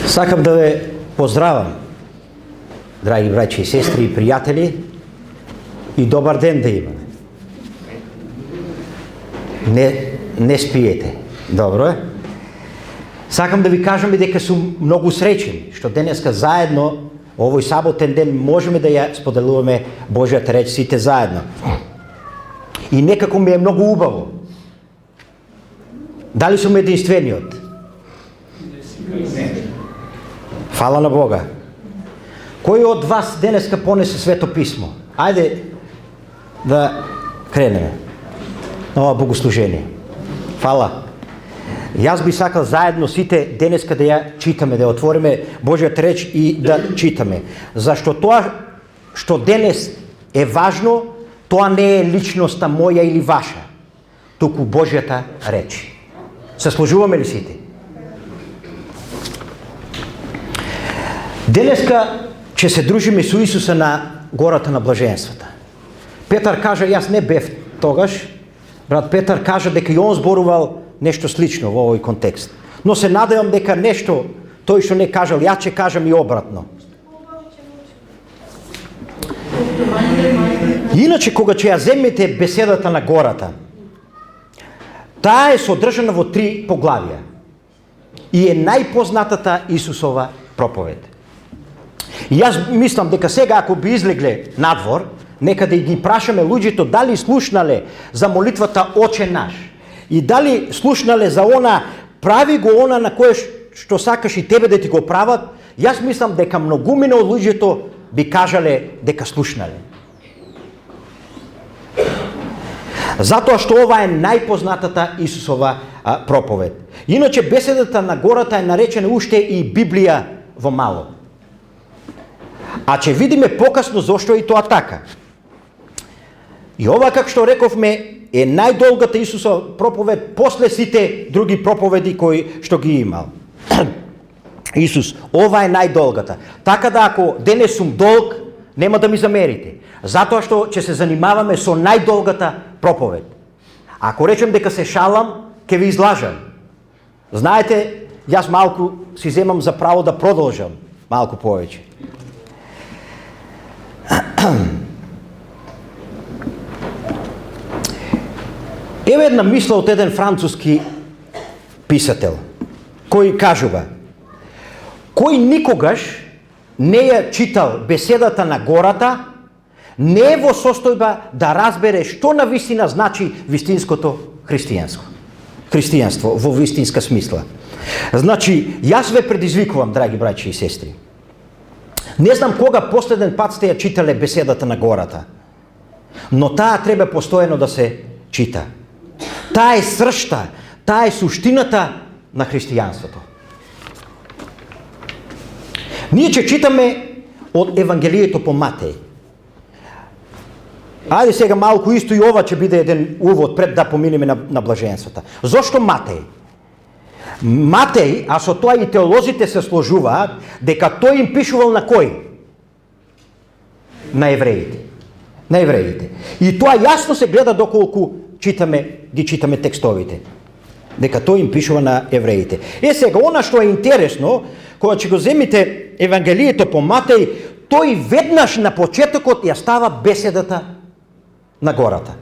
Сакам да ве поздравам, драги браќи и сестри и пријатели, и добар ден да имаме. Не спиете. Добро е. Сакам да ви кажам и дека сум многу среќен што денеска заедно овој саботен ден можеме да ја споделуваме Божјата реч сите заедно. И некако ми е многу убаво. Дали сум единствениот? Фала на Бога. Кој од вас денеска понесе Свето писмо? Ајде да кренеме на ова богослужение. Фала. Јас би сакал заедно сите денеска да ја читаме, да ја отвориме Божјата реч и да читаме. Зашто тоа што денес е важно, тоа не е личноста моја или ваша, туку Божјата реч. Се сложуваме ли сите? Денеска ќе се дружиме со Исуса на гората на блаженствата. Петар кажа, јас не бев тогаш, брат Петар кажа дека и он зборувал нешто слично во овој контекст. Но се надевам дека нешто тој што не кажал, ја ќе кажам и обратно. Иначе, кога ќе ја земете беседата на гората, таа е содржана во 3 поглавија и е најпознатата Исусова проповед. И јас мислам дека сега ако би излегле надвор, нека да ги прашаме луѓето дали слушнале за молитвата Оче наш и дали слушнале за она прави го она на кое што сакаш и тебе да ти го прават. Јас мислам дека многумина од луѓето би кажале дека слушнале. Затоа што ова е најпознатата Исусова проповед. Иначе беседата на гората е наречена уште и Библија во мало. А ќе видиме покасно зошто е и тоа така. И ова, како што рековме, е најдолгата Исусова проповед после сите други проповеди кои што ги имал. Исус, ова е најдолгата. Така да ако денес сум долг, нема да ми замерите. Затоа што ќе се занимаваме со најдолгата проповед. Ако речем дека се шалам, ќе ви излажам. Знаете, јас малку си земам за право да продолжам малку повеќе. Еве една мисла од еден француски писател, кој кажува: кој никогаш не ја читал беседата на гората, не е во состојба да разбере што на вистина значи вистинското христијанство во вистинска смисла. Значи, јас ве предизвикувам, драги браќи и сестри. Не знам кога последен пат сте ја читале беседата на гората, но таа треба постојано да се чита. Таа е сршта, таа е суштината на христијанството. Ние ќе читаме од Евангелието по Матеј. Ајде сега малку исто и ова ќе биде еден увод пред да поминеме на блаженствата. Зошто Матеј? Матеј, а со тоа и теолозите се сложуваат, дека тој им пишувал на кој? На евреите. На евреите. И тоа јасно се гледа доколку ги читаме текстовите. Дека тој им пишува на евреите. Сега, она што е интересно, кога ќе го земите Евангелието по Матеј, тој веднаш на почетокот ја става беседата на гората.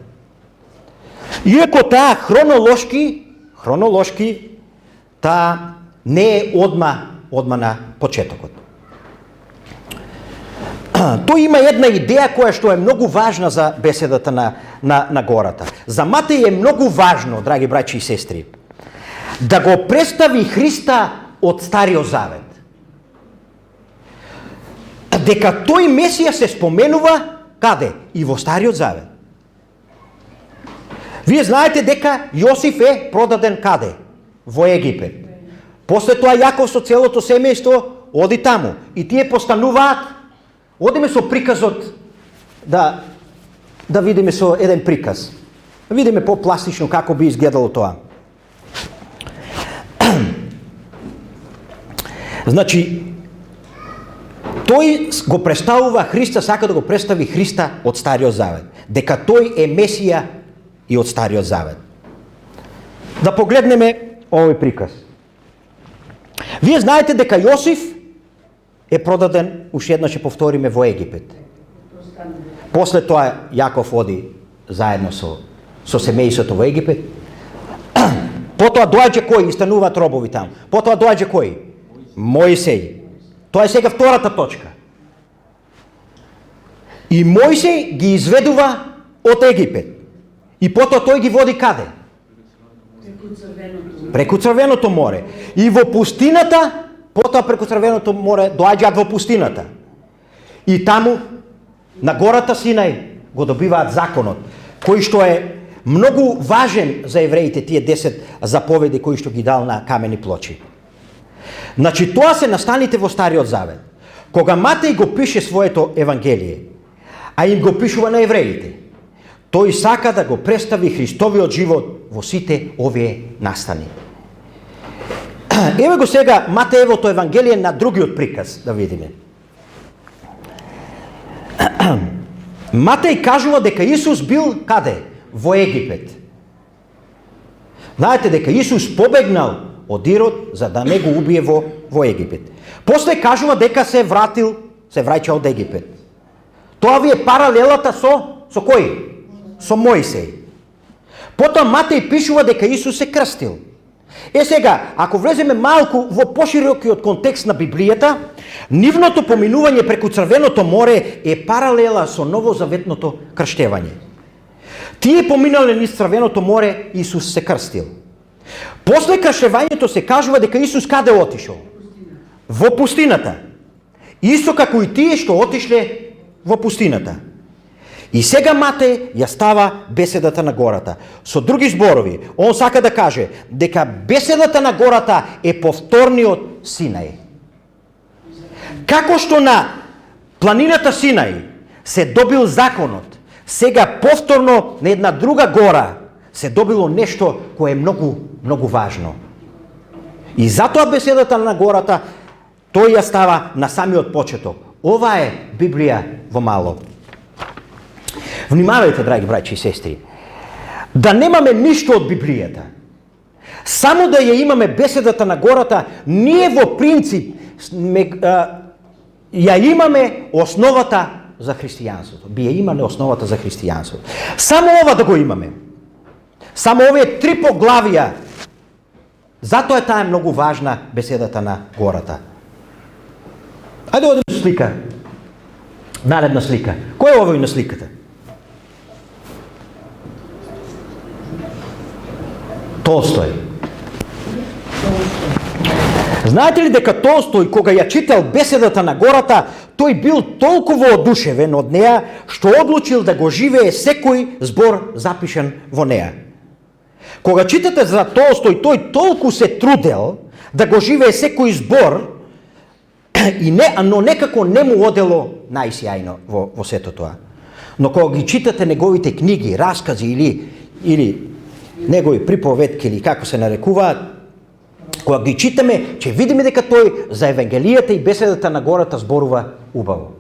Иако таа хронолошки, таа не е одма на почетокот. Тој има една идеја која што е многу важна за беседата на гората. За Матеј е многу важно, драги браќи и сестри, да го представи Христа од Стариот Завет. Дека тој Месија се споменува каде? И во Стариот Завет. Вие знаете дека Јосиф е продаден каде? Во Египет. После тоа Јаков со целото семејство оди таму. И тие постануваат, одиме со приказот, да видиме со еден приказ. Да видиме по-пластично како би изгледало тоа. Значи, тој го представува Христа, сака да го представи Христа од Стариот Завет. Дека тој е Месија и од Стариот Завет. Да погледнеме овој приказ. Вие знаете дека Јосиф е продаден, уште еднаш ќе повториме, во Египет. После тоа Јаков оди заедно со семејството во Египет. Потоа доаѓа кој? И стануваат робови таму. Потоа доаѓа кој? Мојсей. Тоа е сега втората точка. И Мојсей ги изведува од Египет. И потоа тој ги води каде? Преку Црвеното море. И во пустината, потоа преку Црвеното море доаѓаат во пустината. И таму, на гората Синај, го добиваат законот, кој што е многу важен за евреите, тие 10 заповеди кои што ги дал на камени плочи. Значи, тоа се настаните во Стариот Завет. Кога Матеј го пише своето Евангелие, а им го пишува на евреите, тој сака да го представи Христовиот живот во сите овие настани. Еве го сега Матеевото Евангелие на другиот приказ, да видиме. Матеј кажува дека Исус бил каде? Во Египет. Знаете дека Исус побегнал од Ирод за да не го убие во Египет. После кажува дека се враќа од Египет. Тоа ви е паралелата со кој? Со Мојсей. Потоа Матеј пишува дека Исус се крстил. Сега, ако влеземе малку во поширокиот контекст на Библијата, нивното поминување преку Црвеното море е паралела со новозаветното крштевање. Тие поминале низ Црвеното море, Исус се крстил. После крштевањето се кажува дека Исус каде отишол? Во пустината. Исто како и тие што отишле во пустината. И сега Матеј ја става беседата на гората. Со други зборови, он сака да каже дека беседата на гората е повторниот Синај. Како што на планината Синај се добил законот, сега повторно на една друга гора се добило нешто кое е многу, многу важно. И затоа беседата на гората, тој ја става на самиот почеток. Ова е Библија во мало. Внимавајте, драги браќи и сестри, да немаме ништо од Библијата. Само да ја имаме беседата на гората, ние во принцип ја имаме основата за христијанството. Би ја имаме основата за христијанството. Само ова да го имаме. Само овие 3 поглавија. Затоа е таа многу важна беседата на гората. Ајде одиме со слика. Наредна слика. Кој е овој на сликата? Толстој. Знаете ли дека Толстој, кога ја читал беседата на гората, тој бил толку воодушевен од неа, што одлучил да го живее секој збор запишан во неа. Кога читате за Толстој, тој толку се трудел да го живее секој збор, но некако не му одело најсјајно во сето тоа. Но кога ги читате неговите книги, раскази или негови приповедки или како се нарекуваат, кога ги читаме, ќе видиме дека тој за Евангелијата и беседата на гората зборува убаво.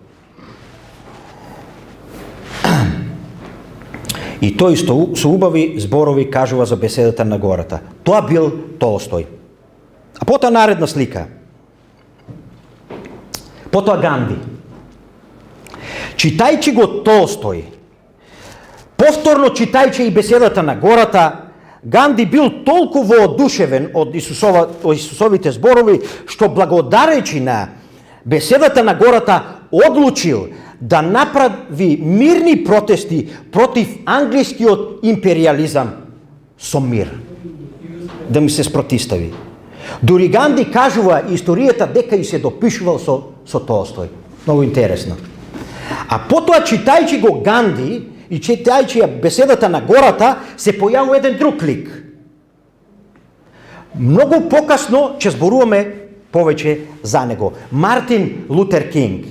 И тој со убави зборови кажува за беседата на гората. Тоа бил Толстој. А потоа наредна слика. Потоа Ганди. Читајќи го Толстој, повторно читајќи и беседата на гората, Ганди бил толку воодушевен од Исусовите зборови, што благодарејќи на беседата на гората одлучил да направи мирни протести против англискиот империализам со мир. Да ми се спротистави. Дури Ганди кажува историјата дека и се допишувал со Толстој. Многу интересно. А потоа читајќи го Ганди и читајќи беседата на гората, се појавува еден друг лик. Многу покасно ќе зборуваме повеќе за него. Мартин Лутер Кинг.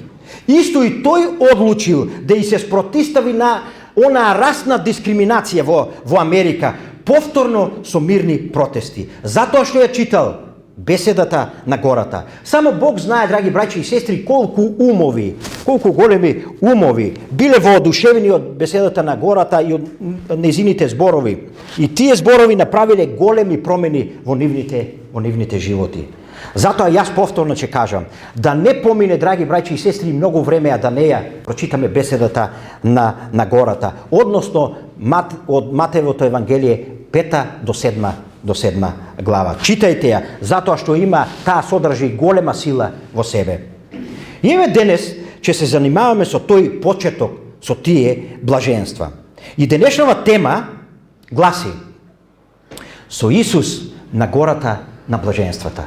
Исто и тој одлучил да и се спротистави на онаа расна дискриминација во Америка, повторно со мирни протести. Затоа што ја читал беседата на гората. Само Бог знае, драги браќи и сестри, колку големи умови биле воодушевени од беседата на гората и од незините зборови. И тие зборови направиле големи промени во нивните животи. Затоа јас повторно ќе кажам, да не помине, драги браќи и сестри, многу време, а да не ја прочитаме беседата на гората. Односно, од Матеевото Евангелие, 5 до 7 глава. Читајте ја, затоа што има, таа содржи голема сила во себе. И еве денес ќе се занимаваме со тој почеток, со тие блаженства. И денешната тема гласи: со Исус на гората на блаженствата.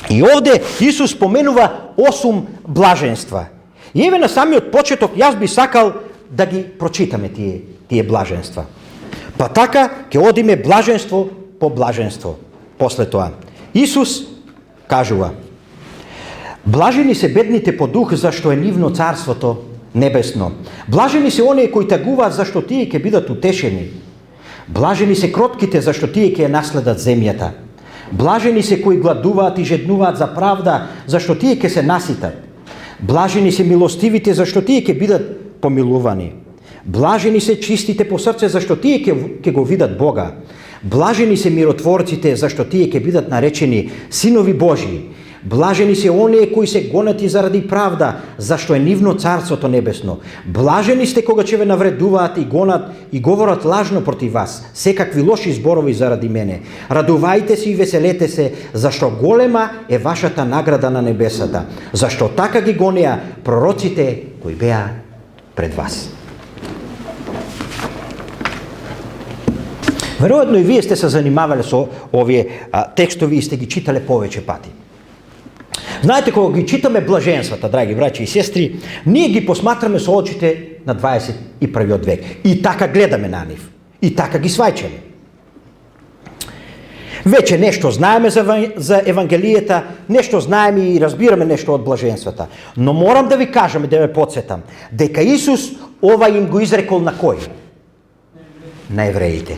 И овде Исус споменува 8 блаженства. И еве на самиот почеток јас би сакал да ги прочитаме тие блаженства. Па така ќе одиме блаженство по блаженство. После тоа Исус кажува: блажени се бедните по дух, зашто е нивно царството небесно. Блажени се оние кои тагуваат, зашто тие ќе бидат утешени. Блажени се кротките, зашто тие ќе наследат земјата. Блажени се кои гладуваат и жеднуваат за правда, зашто тие ќе се наситат. Блажени се милостивите, зашто тие ќе бидат помилувани. Блажени се чистите по срце, зашто тие ќе го видат Бога. Блажени се миротворците, зашто тие ќе бидат наречени синови Божии. Блажени се оние кои се гонати заради правда, зашто е нивно царството небесно. Блажени сте кога ќе ве навредуваат и гонат и говорат лажно против вас, секакви лоши зборови заради мене. Радувајте се и веселете се, зашто голема е вашата награда на небесата, зашто така ги гонеа пророците кои беа пред вас. Веројатно и вие сте се занимавале со овие текстови и сте ги читале повеќе пати. Знаете, кога ги читаме блаженствата, драги браќи и сестри, ние ги посматраме со очите на 21 век. И така гледаме на нив. И така ги свајчаме. Веќе нешто знаеме за Евангелијата, нешто знаеме и разбираме нешто од блаженствата. Но морам да ви кажам и да ве подсетам, дека Исус ова им го изрекол на кој? На евреите.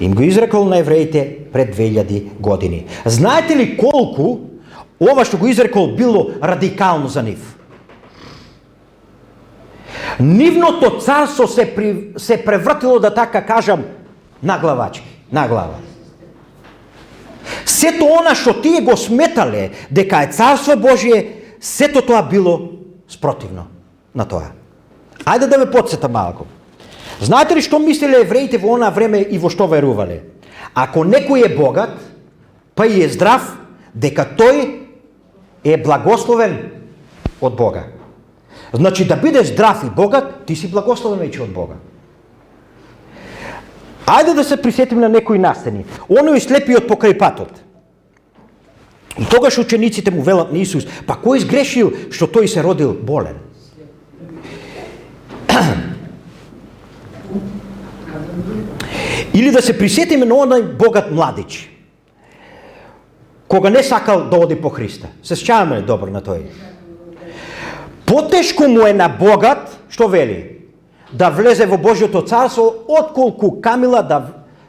Им го изрекол на евреите пред 2000 години. Знаете ли колку ова што го изрекол било радикално за нив? Нивното царство се превртило, да така кажам, наглавачки, на глава. Сето она што тие го сметале дека е царство Божие, сето тоа било спротивно на тоа. Ајде да ве подсетам малку. Знаете ли што мислеле евреите во она време и во што верувале? Ако некој е богат, па и е здрав, дека тој е благословен од Бога. Значи, да бидеш здрав и богат, ти си благословен веќе од Бога. Ајде да се присетим на некои настани. Оној слепиот покрај патот. И тогаш учениците му велат на Исус: па кој изгрешил што тој се родил болен? Или да се присетиме на оној богат младич, кога не сакал да оди по Христа. Се сеќаваме ли добро на тој? Потешко му е на богат, што вели? Да влезе во Божјото царство, отколку камила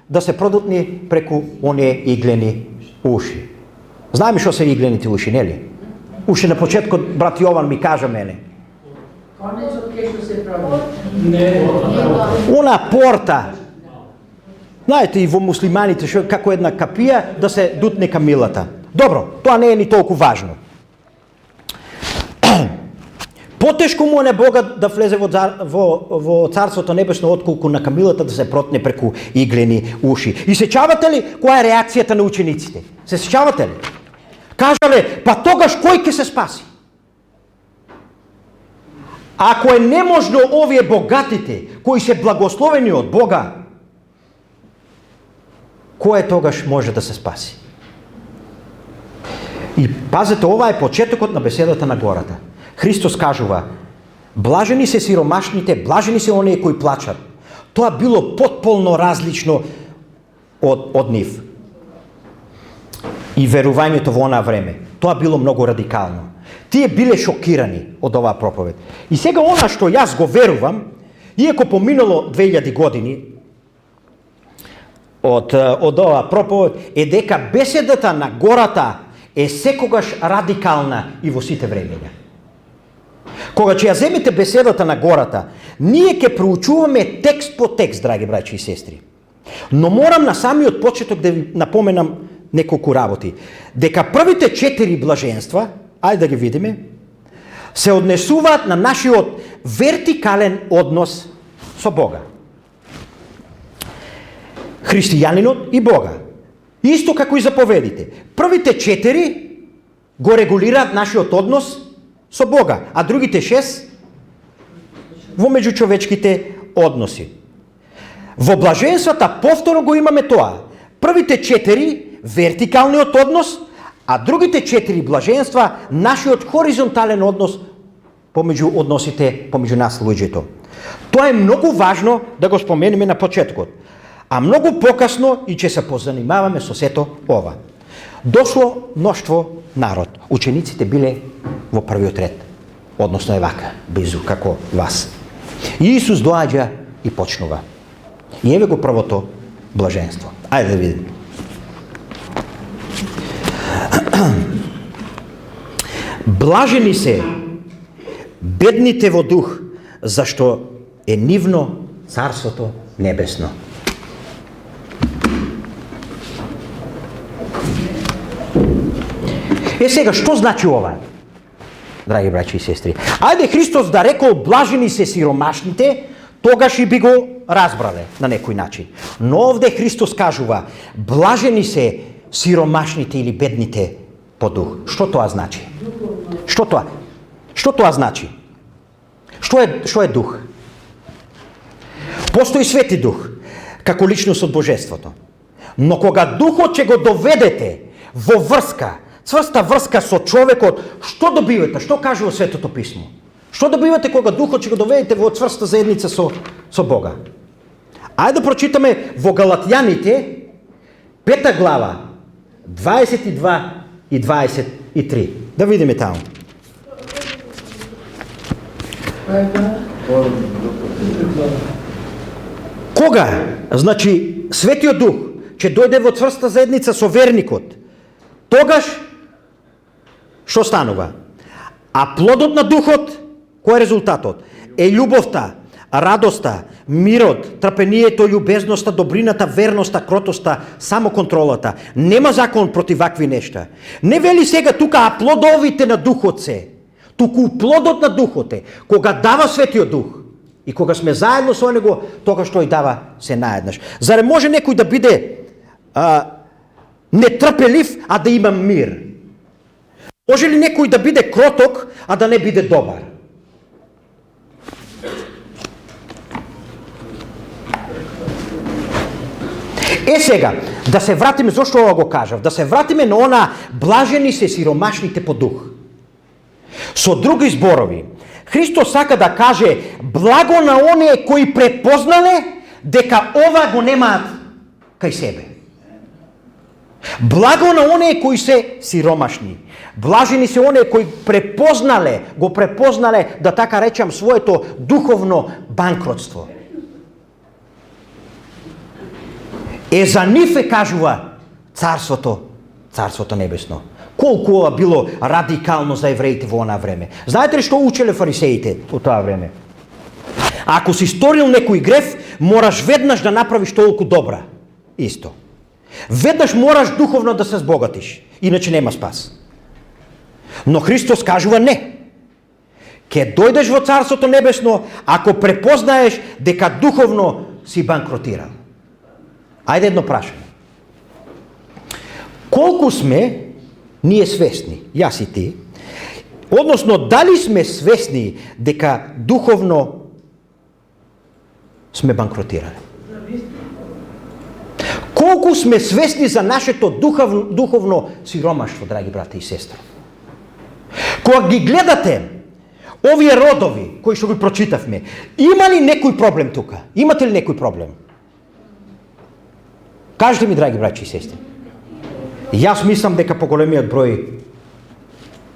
да се продутни преку оние иглени уши. Знаеме што се иглените уши, нели? Уши на почеткот брат Јован ми кажа мене. Конецот кај што се прави? Она порта. Знаете, и во муслиманите, како една капија, да се дутне камилата. Добро, тоа не е ни толку важно. Потешко му е на Бога да влезе во Царството Небесно, отколку на камилата да се протне преку иглени уши. И сеќавате ли која е реакцијата на учениците? Се сеќавате ли? Кажале, па тогаш кој ќе се спаси? Ако е неможно овие богатите, кои се благословени од Бога, кој тогаш може да се спаси? И пазете, ова е почетокот на беседата на гората. Христос кажува: блажени се сиромашните, блажени се оние кои плачат. Тоа било потполно различно од нив. И верувањето во онаа време, тоа било многу радикално. Тие биле шокирани од оваа проповед. И сега она што јас го верувам, иако поминало 2000 години од оваа проповед, е дека беседата на гората е секогаш радикална и во сите времења. Кога ќе ја земете беседата на гората, ние ќе проучуваме текст по текст, драги браќи и сестри. Но морам на самиот почеток да ви напоменам неколку работи. Дека првите 4 блаженства, ајде да ги видиме, се однесуваат на нашиот вертикален однос со Бога. Христијанинот и Бога. Исто како и заповедите. Првите 4 го регулираат нашиот однос со Бога, а другите 6 во меѓучовечките односи. Во блаженствата повторно го имаме тоа. Првите 4 вертикалниот однос, а другите 4 блаженства нашиот хоризонтален однос помеѓу односите помеѓу нас луѓето. Тоа е многу важно да го споменеме на почетокот. А многу покасно и ќе се позанимаваме со сето ова. Дошло мноштво народ. Учениците биле во првиот ред. Односно е вака, близу како вас. И Исус доаѓа и почнува. И еве го првото блаженство. Ајде да видиме. Блажени се бедните во дух, зашто е нивно Царството небесно. Сега, што значи ова? Драги браќи и сестри, ајде Христос да рекол блажени се сиромашните, тогаш и би го разбрале на некој начин. Но овде Христос кажува блажени се сиромашните или бедните по дух. Што тоа значи? Што тоа? Што тоа значи? Што е дух? Постои свети дух, како личност од Божеството. Но кога духот ќе го доведете во врска, цврста врска со човекот, што добивате? Што кажува Светото Писмо? Што добивате кога духот ќе го доведете во цврста заедница со Бога? Ајде да прочитаме во Галатјаните, 5 глава, 22 и 23. Да видиме таму. Кога, значи, Светиот Дух ќе дојде во цврста заедница со верникот, тогаш што станува? А плодот на Духот, кој е резултатот? Е љубовта, радоста, мирот, трпението, љубезноста, добрината, верноста, кротоста, самоконтролата. Нема закон против вакви нешта. Не вели сега тука, а плодовите на Духот се. Туку плодот на Духот е. Кога дава Светиот Дух и кога сме заедно со Него, тогаш тој дава се наеднаш. Заре може некој да биде нетрпелив, а да има мир? Може ли некој да биде кроток, а да не биде добар? Сега, да се вратиме, зошто ова го кажав? Да се вратиме на она блажени се сиромашните по дух. Со други зборови, Христос сака да каже благо на оние кои препознале дека ова го немаат кај себе. Благо на оние кои се сиромашни. Блажени се оние кои го препознале, да така речам, своето духовно банкротство. За нив кажува Царството небесно. Колку ова било радикално за евреите во онаа време. Знаете ли што учеле фарисеите во тоа време? Ако си сторил некој греф, мораш веднаш да направиш толку добра. Исто. Веднаш мораш духовно да се збогатиш, иначе нема спас. Но Христос кажува не. Ке дојдеш во Царството небесно ако препознаеш дека духовно си банкротирал. Ајде едно прашање. Колку сме ние свесни, јас и ти, односно дали сме свесни дека духовно сме банкротирали? Колку сме свесни за нашето духовно сиромаштво, драги брати и сестри? Кога ги гледате овие родови кои што ги прочитавме, има ли некој проблем тука? Имате ли некој проблем? Кажете ми, драги браќи и сестри. Јас мислам дека по големиот број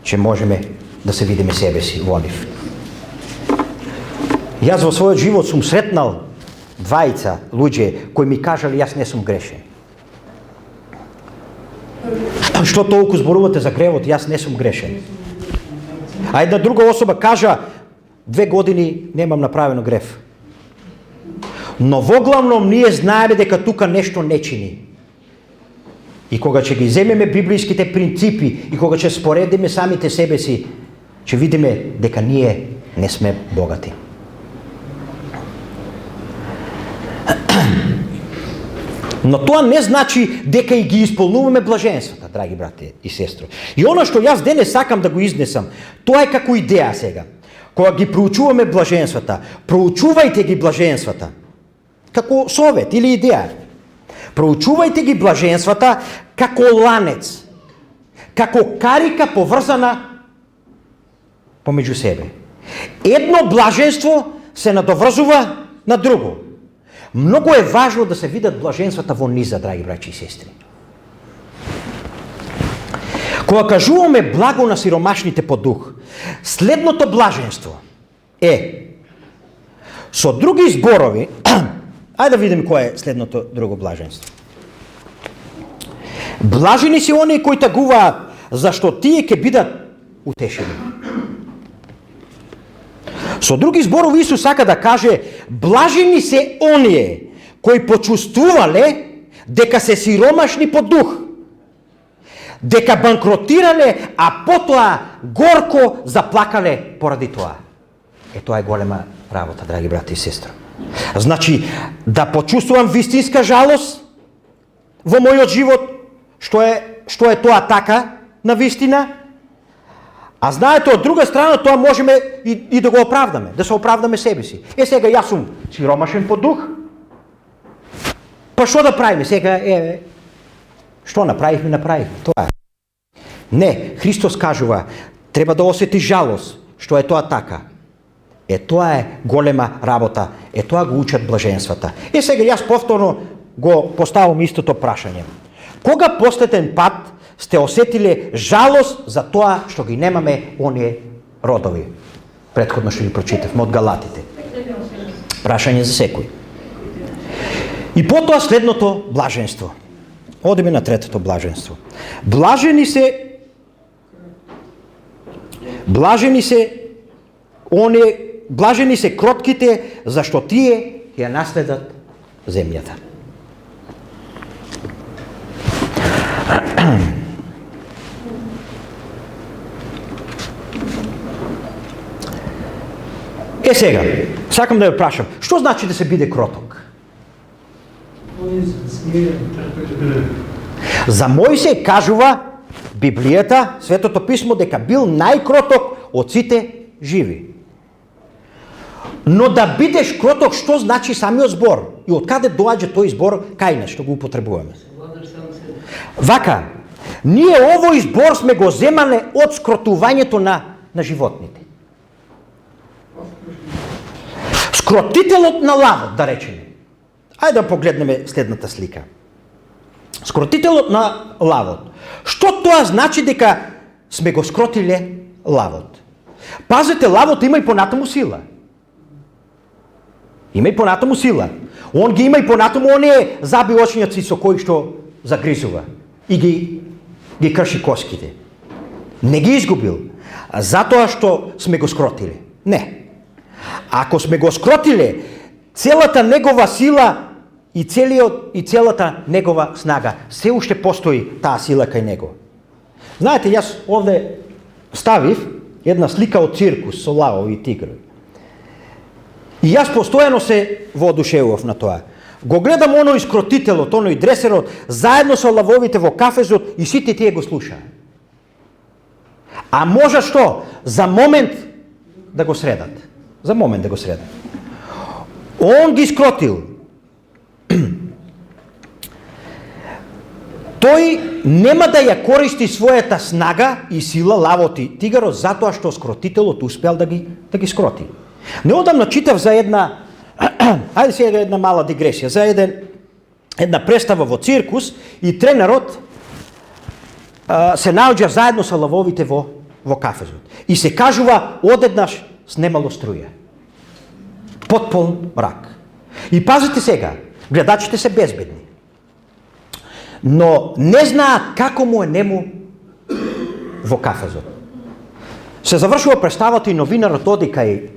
ќе можеме да се видиме себе си во нив. Јас во својот живот сум сретнал двајца луѓе кои ми кажале јас не сум грешен. Што толку зборувате за гревот, јас не сум грешен. А една друга особа кажа 2 години немам направено грев. Но воглавном ние знаеме дека тука нешто не чини. И кога ќе ги земеме библиските принципи и кога ќе споредиме самите себе си, ќе видиме дека ние не сме богати. Но тоа не значи дека и ги исполнуваме блаженствата, драги брати и сестри. И оно што јас денес сакам да го изнесам, тоа е како идеја сега. Кога ги проучуваме блаженствата, проучувајте ги блаженствата. Како совет или идеја. Проучувајте ги блаженствата како ланец, како карика поврзана помеѓу себе. Едно блаженство се надоврзува на друго. Многу е важно да се видат блаженствата во низа, драги браќи и сестри. Кога кажуваме благо на сиромашните по дух, следното блаженство е, со други зборови, ајде да видим кое е следното друго блаженство. Блажени се оние кои тагуваат, зашто тие ќе бидат утешени. Со други зборови Исус сака да каже, блажени се оние кои почувствувале дека се сиромашни по дух, дека банкротирале, а потоа горко заплакале поради тоа. Тоа е голема работа, драги брати и сестри. Значи, да почувствувам вистинска жалост во мојот живот, што е тоа така на вистина, а знаете, од друга страна, тоа можеме и да го оправдаме, да се оправдаме себе си. Сега јас сум сиромашен по дух, па што да правиме? Сега, што направихме, тоа е. Не, Христос кажува, треба да осети жалост, што е тоа така. Тоа е голема работа, тоа го учат блаженствата. Сега јас повторно го поставам истото прашање. Кога последен пат сте осетиле жалост за тоа што ги немаме оние родови? Претходно што ги прочитавме од Галатите. Прашање за секој. И потоа следното блаженство. Одиме на третото блаженство. Блажени се кротките, зашто тие ја наследат земјата. Сега, сакам да ја прашам, што значи да се биде кроток? За Мојсей кажува Библијата, Светото писмо, дека бил најкроток од сите живи. Но да бидеш кроток, што значи самиот збор? И од каде доаѓа тој збор кај нас, што го употребуваме? Вака, ние овој збор сме го земале од скротувањето на животните. Скротителот на лавот, да речеме. Ајде да погледнеме следната слика. Скротителот на лавот. Што тоа значи дека сме го скротиле лавот? Пазете, лавот има и понатаму сила. Има и понатаму сила. Он ги има и понатаму оние заби очњаци со кои што загризува и ги крши коските. Не ги изгубил, затоа што сме го скротиле. Не. Ако сме го скротиле, целата негова сила и целата негова снага, се уште постои таа сила кај него. Знаете, јас овде ставив една слика од циркус со лавови и тигрови. И јас постојано се воодушевував на тоа. Го гледам оној скротителот, оној дресерот, заедно со лавовите во кафезот и сите тие го слушаа. А може што? За момент да го средат. За момент да го средат. Он ги скротил. Тој нема да ја користи својата снага и сила, лавот и тигарот, затоа што скротителот успел да ги скроти. Неодамна читав за една, ајде сега една мала дигресија, за една представа во циркус и тренерот се наоѓа заедно со лавовите во кафезот. И се кажува одеднаш снемало струја. Потполн мрак. И пазите сега, гледачите се безбедни. Но не знаат како му е нему во кафезот. Се завршува представата и новинарот оди кај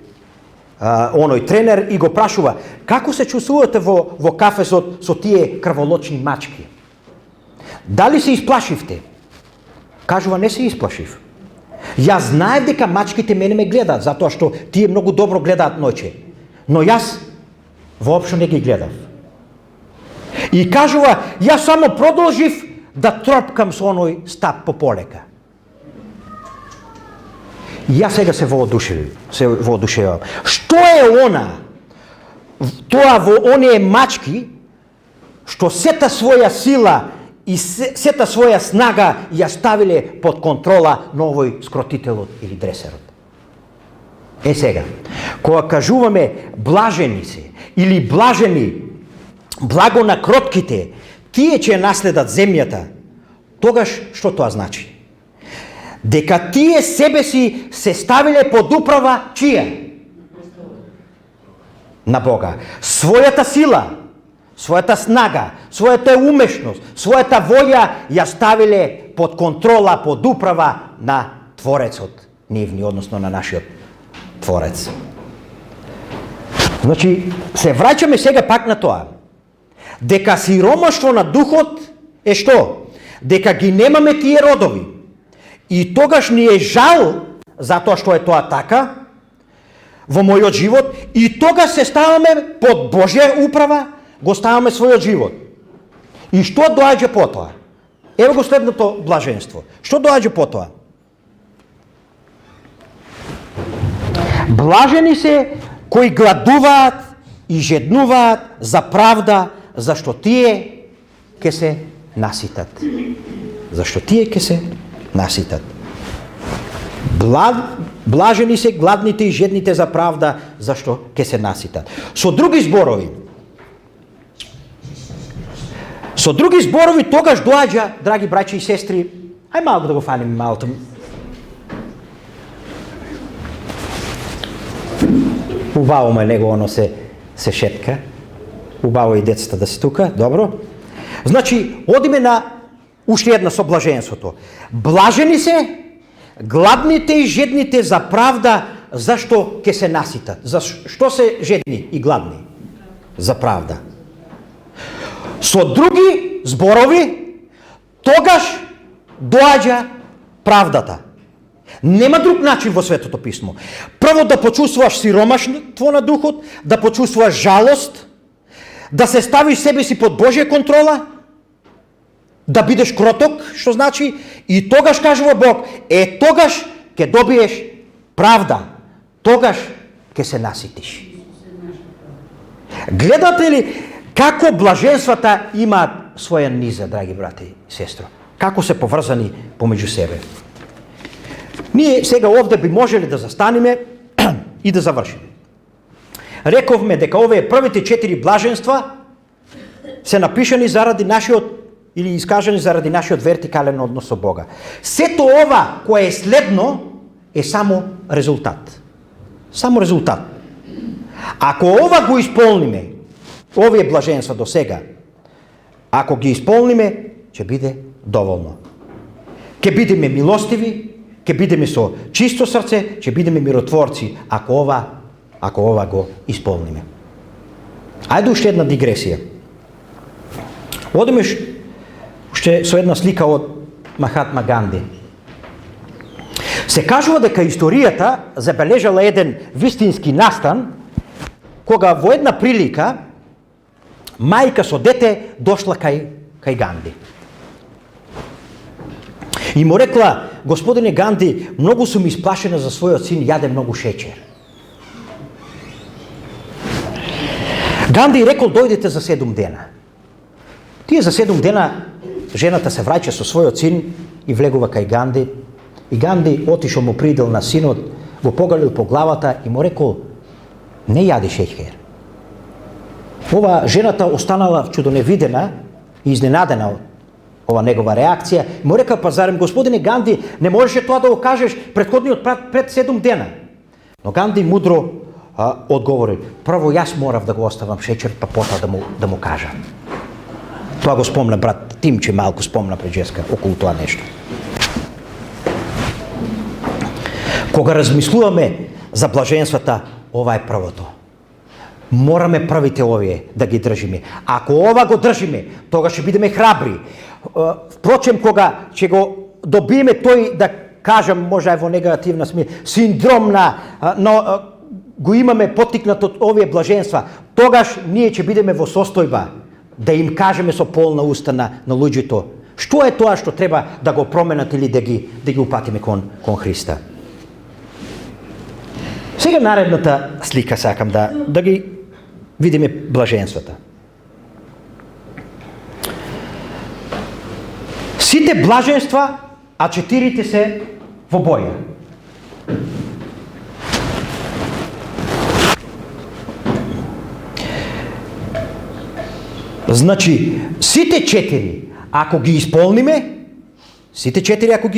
оној тренер и го прашува како се чувствувате во кафезот со тие крволочни мачки. Дали се исплашивте? Кажува, не се исплашив. Јас знаев дека мачките мене ме гледаат, затоа што тие многу добро гледаат ноќе. Но јас воопшто не ги гледав. И кажува, јас само продолжив да тропкам со оној стап по полека. И јас сега се воодушевам. Што е она? Тоа во оние мачки што сета своја сила и сета своја снага ја ставиле под контрола на овој скротителот или дресерот. Е сега, кога кажуваме блажени се или блажени, благо на кротките, тие ќе наследат земјата, тогаш што тоа значи? Дека тие себе си се ставиле под управа чија? На Бога. Својата сила, својата снага, својата умешност, својата волја ја ставиле под контрола, под управа на Творецот нивни, односно на нашиот Творец. Значи, се враќаме сега пак на тоа. Дека сиромаштво на духот е што? Дека ги немаме тие родови. И тогаш ни е жал затоа што е тоа така во мојот живот и тогаш се ставаме под Божја управа, го ставаме својот живот. И што доаѓа потоа? Ево го следното блаженство. Што доаѓа потоа? Блажени се кои гладуваат и жеднуваат за правда, зашто тие ќе се наситат. Зашто тие ќе се наситат. Блажени се гладните и жедните за правда, зашто ќе се наситат. Со други зборови, тогаш доаѓа, драги браќи и сестри, ај малку да го фаним малото. Убаво ме него оно се шетка. Убаво и децата да се тука, добро. Значи, одиме на уште една со блаженството. Блажени се гладните и жедните за правда, зашто ќе се наситат. Зашто се жедни и гладни? За правда. Со други зборови, тогаш доаѓа правдата. Нема друг начин во Светото писмо. Прво да почувствуваш сиромаштво на духот, да почувствуваш жалост, да се ставиш себе си под Божја контрола, да бидеш кроток, што значи, и тогаш кажува Бог, тогаш ќе добиеш правда, тогаш ќе се наситиш. Гледате ли како блаженствата имаат своја низа, драги брати и сестро? Како се поврзани помеѓу себе? Ние сега овде би можеле да застанеме и да завршиме. Рековме дека овие првите 4 блаженства се напишани заради нашиот или искажани заради нашиот вертикален однос со Бога. Сето ова кое е следно е само резултат. Само резултат. Ако ова го исполниме, овие блаженства до сега, ако ги исполниме, ќе биде доволно. Ќе бидеме милостиви, ќе бидеме со чисто срце, ќе бидеме миротворци, ако ова го исполниме. Ајде уште една дигресија. Одиме уште со една слика од Махатма Ганди. Се кажува дека историјата забележала еден вистински настан, кога во една прилика мајка со дете дошла кај Ганди. И му рекла, господине Ганди, многу сум исплашена за својот син, јаде многу шеќер. Ганди рекол, дојдете за 7 дена. Тие за 7 дена жената се враќа со својот син и влегува кај Ганди. И Ганди отишол му придел на синот, го погалил по главата и му рекол, не јади шеќер. Ова жената останала чудоневидена и изненадена од ова негова реакција. Му река, па зарем господине Ганди, не можеше тоа да го кажеш претходниот пред 7 дена. Но Ганди мудро одговори, прво јас морав да го оставам шеќер, па потоа да му кажам. Тоа го спомна брат Тимче, малку спомна пред Джеска околу тоа нешто. Кога размислуваме за блаженствата, ова е првото. Мораме првите овие да ги држиме. Ако ова го држиме, тогаш ќе бидеме храбри. Впрочем, кога ќе го добиеме тој, да кажам, може во негативна смисла, синдром го имаме потикнат од овие блаженства, тогаш ние ќе бидеме во состојба да им кажеме со полна уста на луѓето што е тоа што треба да го променат или да ги упатиме кон Христа. Сега наредната слика сакам да ги видиме блаженствата. Сите блаженства, а 4 се во боја. Значи, сите 4, ако ги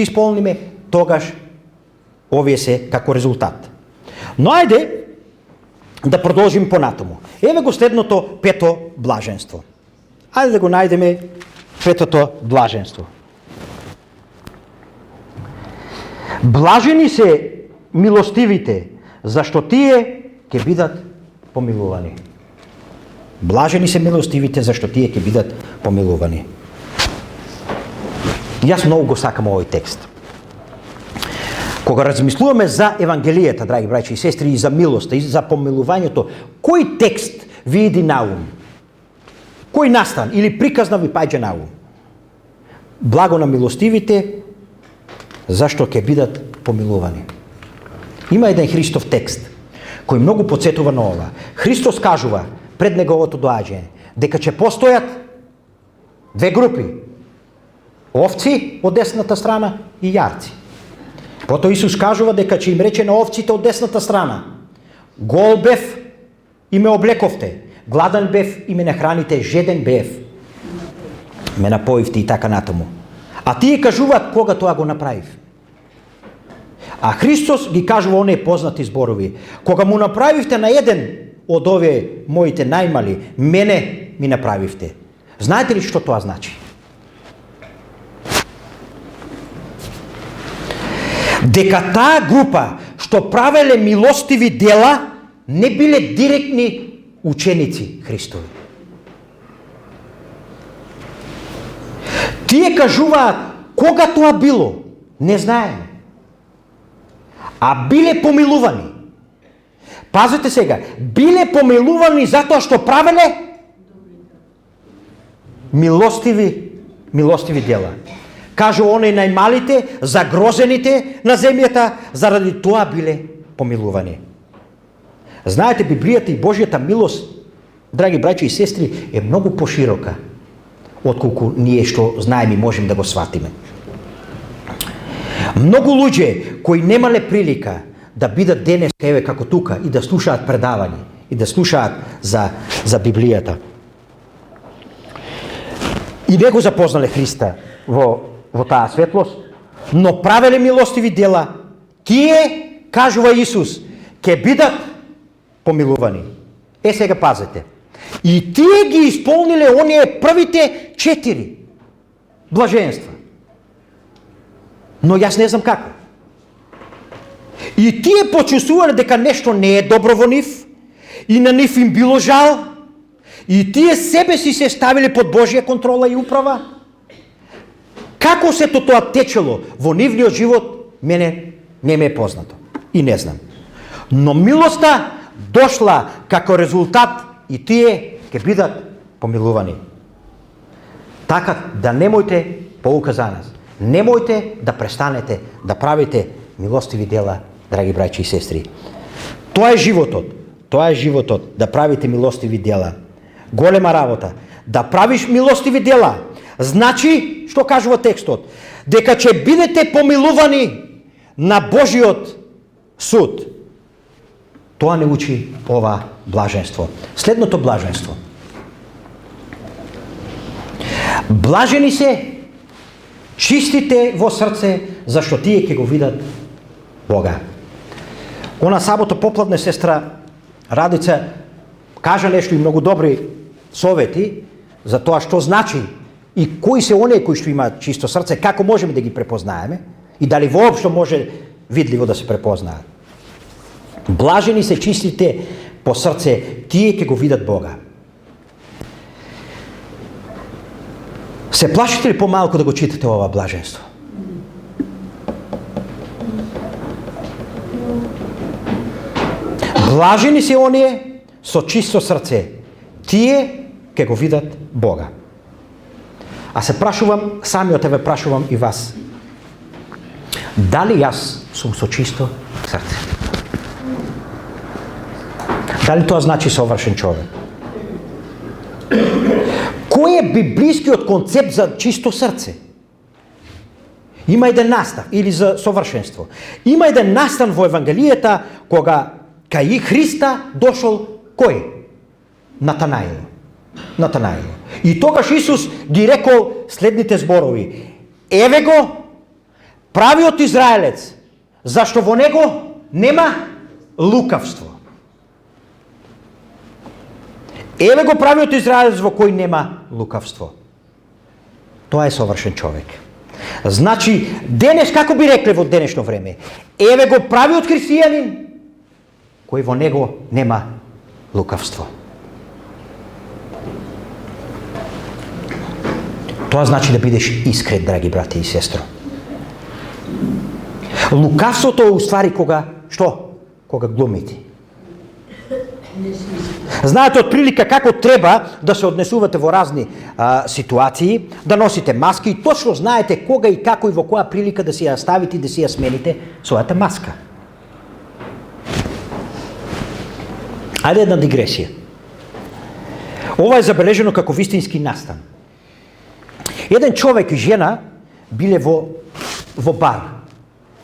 исполниме, тогаш овие се како резултат. Но ајде да продолжим понатаму. Еве го следното 5-то блаженство. Ајде да го најдеме 5-то блаженство. Блажени се милостивите, зашто тие ќе бидат помилувани. Блажени се милостивите, зашто тие ќе бидат помилувани. Јас многу го сакам овој текст. Кога размислуваме за Евангелијата, драги браќи и сестри, и за милоста, и за помилувањето, кој текст ви иди на ум? Кој настан или приказна ви паѓа на ум? Благо на милостивите, зашто ќе бидат помилувани. Има еден Христов текст, кој многу потсетува на ова. Христос кажува пред неговото доаѓање дека ќе постојат две групи. Овци од десната страна и јарци. Потоа Исус кажува дека ќе им рече на овците од десната страна: гол бев и ме облековте, гладен бев и ме нахраните, жеден бев, ме напоивте и така натаму. А тие кажуваат кога тоа го направив. А Христос ги кажува оние познати зборови: кога му направивте на еден од овие моите најмали, мене ми направивте. Знаете ли што тоа значи? Дека таа група што правеле милостиви дела не биле директни ученици Христови. Тие кажуваат кога тоа било, не знаеме. А биле помилувани. Пазете сега, биле помилувани затоа што правеле милостиви дела. Кажу оние најмалите, загрозените на земјата, заради тоа биле помилувани. Знаете, Библијата и Божјата милост, драги браќи и сестри, е многу поширока отколку ние што знаеме и можем да го сватиме. Многу луѓе кои немале прилика да бидат денес еве како тука и да слушаат предавања и да слушаат за Библијата, и не го запознале Христа во таа светлост, но правеле милостиви дела, тие, кажува Исус, ќе бидат помилувани. Сега пазете. И тие ги исполниле оние првите 4 блаженства. Но јас не знам како. И тие почувствувале дека нешто не е добро во нив, и на нив им било жал, и тие себе си се ставиле под Божја контрола и управа. Како сето тоа течело во нивниот живот, мене не ме е познато и не знам. Но милоста дошла како резултат и тие ќе бидат помилувани. Така да немојте поука за нас. Немојте да престанете да правите милостиви дела, драги браќи и сестри. Тоа е животот. Тоа е животот, да правите милостиви дела. Голема работа. Да правиш милостиви дела, значи, што кажува текстот, дека ќе бидете помилувани на Божиот суд. Тоа не учи ова блаженство. Следното блаженство. Блажени се чистите во срце, зашто тие ќе го видат Бога. Она сабота попладне сестра Радица кажа нешто и многу добри совети за тоа што значи и кои се оние кои што имаат чисто срце, како можеме да ги препознаеме и дали воопшто може видливо да се препознаат. Блажени се чистите по срце, тие ќе го видат Бога. Се плашите ли помалку да го читате ова блаженство? Блажени се оние со чисто срце. Тие ќе го видат Бога. А се прашувам, самиот ве прашувам и вас. Дали јас сум со чисто срце? Дали тоа значи совршен човек? Кој е библискиот концепт за чисто срце? Има еден настан, или за совршенство. Има еден настан во Евангелијата кога кај Христа дошол кој? Натанаил. И тогаш Исус ги рекол следните зборови. Еве го правиот израелец, зашто во него нема лукавство. Еве го правиот израелец во кој нема лукавство. Тоа е совршен човек. Значи, денес, како би рекле во денешно време, еве го правиот христијанин, кој во него нема лукавство. Тоа значи да бидеш искрен, драги брати и сестро. Лукавството е уствари кога, што? Кога глумите. Знаете од прилика како треба да се однесувате во разни ситуации, да носите маски и точно знаете кога и како и во која прилика да си ја ставите и да си ја смените својата маска. Ајде една дигресија. Ова е забележено како вистински настан. Еден човек и жена биле во бар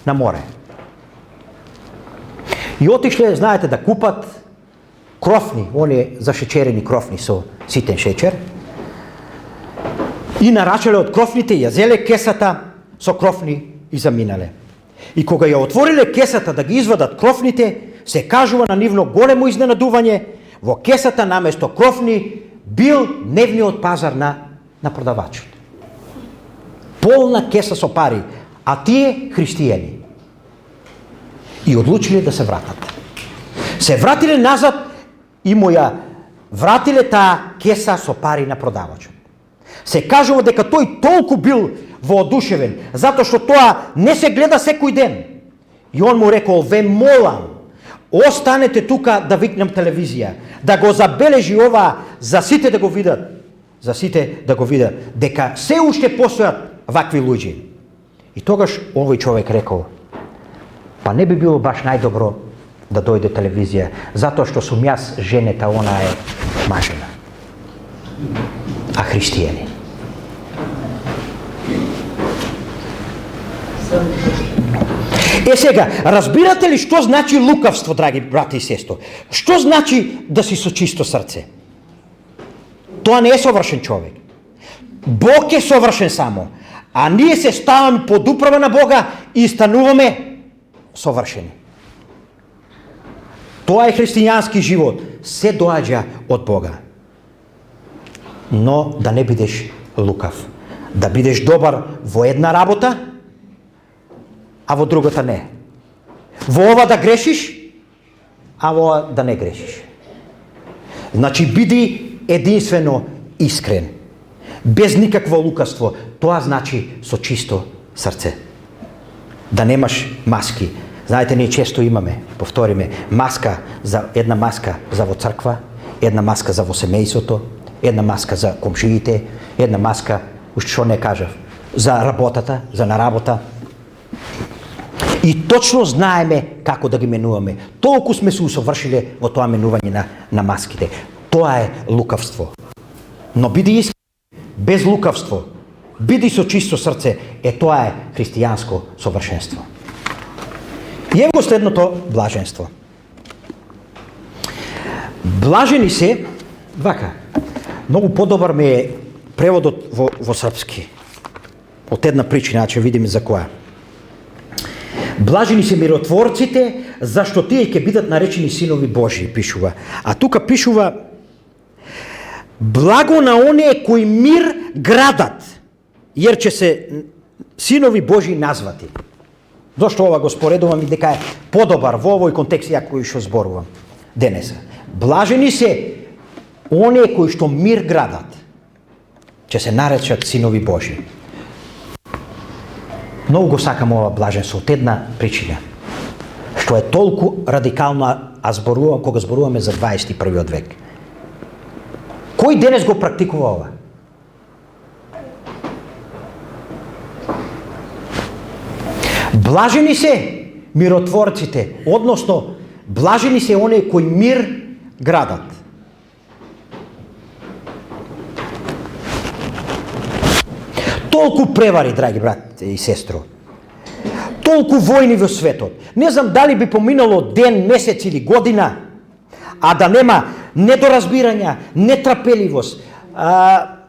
на море. И отишле, знаете, да купат крофни, оние зашечерени крофни со ситен шеќер. И нарачале од крофните, ја зеле кесата со крофни и заминале. И кога ја отвориле кесата да ги извадат крофните, се кажува на нивно големо изненадување, во кесата наместо крофни бил дневниот пазар на продавачот. Полна кеса со пари, а тие христијани. И одлучиле да се вратат. Се вратиле назад и му ја вратиле таа кеса со пари на продавачот. Се кажува дека тој толку бил воодушевен, затоа што тоа не се гледа секој ден. И он му рекол, ве молам, останете тука да викнам телевизија, да го забележи ова, за сите да го видат, дека се уште постојат вакви луѓе. И тогаш овој човек рекол, па не би било баш најдобро да дојде телевизија, затоа што сум јас женета, она е мажена. А христијани. Сега, разбирате ли што значи лукавство, драги брати и сестро? Што значи да си со чисто срце? Тоа не е совршен човек. Бог е совршен само, а ние се ставаме под управа на Бога и стануваме совршени. Тоа е христијански живот. Се доаѓа од Бога. Но да не бидеш лукав. Да бидеш добар во една работа, а во другата не. Во ова да грешиш, а во ова да не грешиш. Значи, биди единствено искрен. Без никакво лукавство. Тоа значи со чисто срце. Да немаш маски. Знаете, ние често имаме, повториме, една маска за во црква, една маска за во семејството, една маска за комшиите, една маска, уште што не кажав, за работата, за на работа. И точно знаеме како да ги менуваме. Толку сме се усовршиле во тоа менување на маските. Тоа е лукавство. Но биди искрен, без лукавство, биди со чисто срце, тоа е христијанско совршенство. И ево следното блаженство. Блажени се, вака, многу подобар ми е преводот во српски. Од една причина, ќе видиме за која. Блажени се миротворците, зашто тие ќе бидат наречени синови Божии, пишува. А тука пишува, благо на оние кои мир градат, јер ќе се синови Божии назвати. Зошто ова го споредувам и дека е подобар во овој контекст ја кој што зборувам денеса. Блажени се оние кои што мир градат. ќе се наречат синови Божи. Многу го сакам ова блаженство од една причина, што е толку радикално, а зборувам кога зборуваме за 21. век. Кој денес го практикува ова? Блажени се миротворците, односно блажени се оние кои мир градат. Толку превари, драги брат и сестро. Толку војни во светот. Не знам дали би поминало ден, месец или година, а да нема недоразбирања, нетрпеливост,